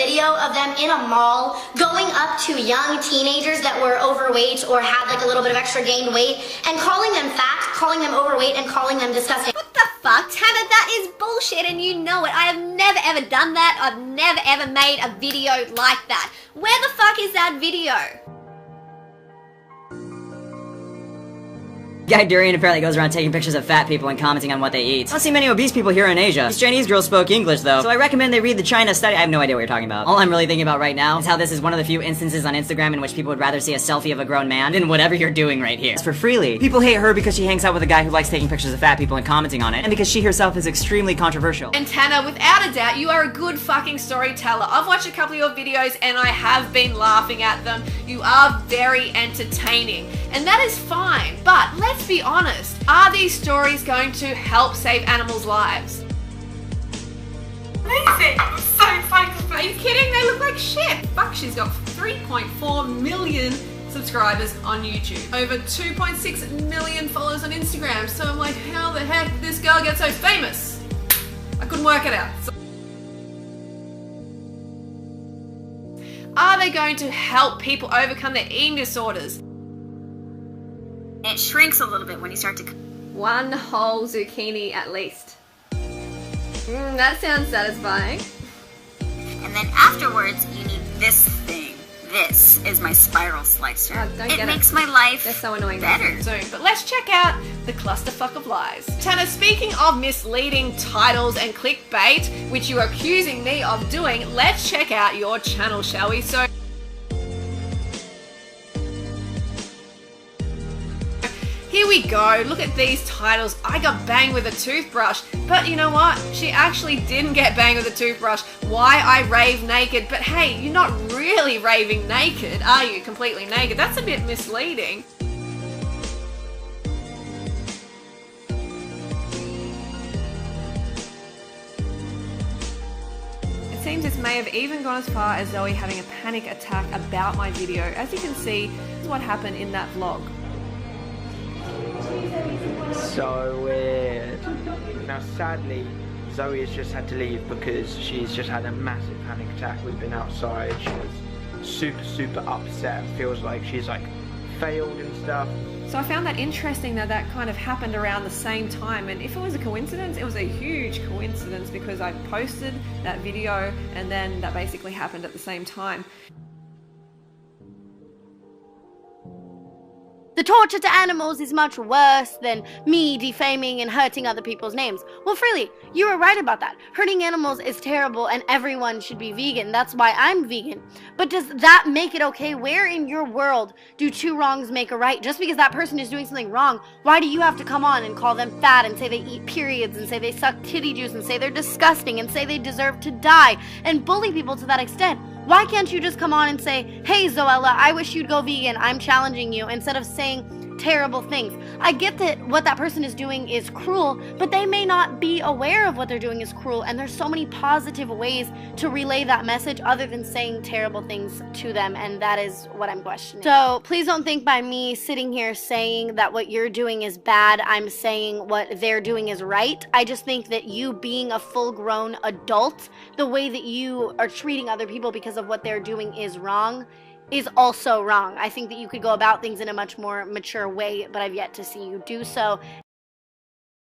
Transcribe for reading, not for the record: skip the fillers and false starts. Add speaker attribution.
Speaker 1: video of them in a mall going up to young teenagers that were overweight or had like a little bit of extra gained weight and calling them fat, calling them overweight, and calling them disgusting.
Speaker 2: What the fuck, Tana? That is bullshit and you know it. I have never ever done that. I've never ever made a video like that. Where the fuck is that video?
Speaker 3: Guy Durian apparently goes around taking pictures of fat people and commenting on what they eat. I don't see many obese people here in Asia. These Chinese girls spoke English though, so I recommend they read the China study. I have no idea what you're talking about. All I'm really thinking about right now is how this is one of the few instances on Instagram in which people would rather see a selfie of a grown man than whatever you're doing right here. As for Freelee, people hate her because she hangs out with a guy who likes taking pictures of fat people and commenting on it, and because she herself is extremely controversial.
Speaker 4: And Tana, without a doubt, you are a good fucking storyteller. I've watched a couple of your videos and I have been laughing at them. You are very entertaining, and that is fine. But let's be honest. Are these stories going to help save animals' lives?
Speaker 5: Amazing! I'm so excited.
Speaker 4: Are you kidding? They look like shit. Fuck, she's got 3.4 million subscribers on YouTube. Over 2.6 million followers on Instagram. So I'm like, how the heck did this girl get so famous? I couldn't work it out. Are they going to help people overcome their eating disorders?
Speaker 5: It shrinks a little bit when you start to...
Speaker 2: One whole zucchini at least. That sounds satisfying.
Speaker 5: And then afterwards, you need this thing. This is my spiral slicer. It makes my life
Speaker 2: They're so annoying.
Speaker 5: better.
Speaker 4: Soon. But let's check out the clusterfuck of lies. Tana, speaking of misleading titles and clickbait, which you are accusing me of doing, let's check out your channel, shall we? So here we go, look at these titles. I got banged with a toothbrush, but you know what? She actually didn't get banged with a toothbrush. Why I rave naked, but hey, you're not really raving naked, are you? Completely naked. That's a bit misleading. It seems this may have even gone as far as Zoe having a panic attack about my video. As you can see, this is what happened in that vlog.
Speaker 6: So weird. Now sadly, Zoe has just had to leave because she's just had a massive panic attack. We've been outside, she was super upset, feels like she's like failed and stuff.
Speaker 4: So I found that interesting that that kind of happened around the same time, and if it was a coincidence, it was a huge coincidence because I posted that video and then that basically happened at the same time.
Speaker 1: The torture to animals is much worse than me defaming and hurting other people's names. Well, Freelee, you were right about that. Hurting animals is terrible and everyone should be vegan. That's why I'm vegan. But does that make it okay? Where in your world do two wrongs make a right? Just because that person is doing something wrong, why do you have to come on and call them fat and say they eat periods and say they suck titty juice and say they're disgusting and say they deserve to die and bully people to that extent? Why can't you just come on and say, hey Zoella, I wish you'd go vegan, I'm challenging you, instead of saying terrible things? I get that what that person is doing is cruel, but they may not be aware of what they're doing is cruel, and there's so many positive ways to relay that message other than saying terrible things to them, and that is what I'm questioning. So please don't think by me sitting here saying that what you're doing is bad, I'm saying what they're doing is right. I just think that you being a full-grown adult, the way that you are treating other people because of what they're doing is wrong, is also wrong. I think that you could go about things in a much more mature way, but I've yet to see you do so.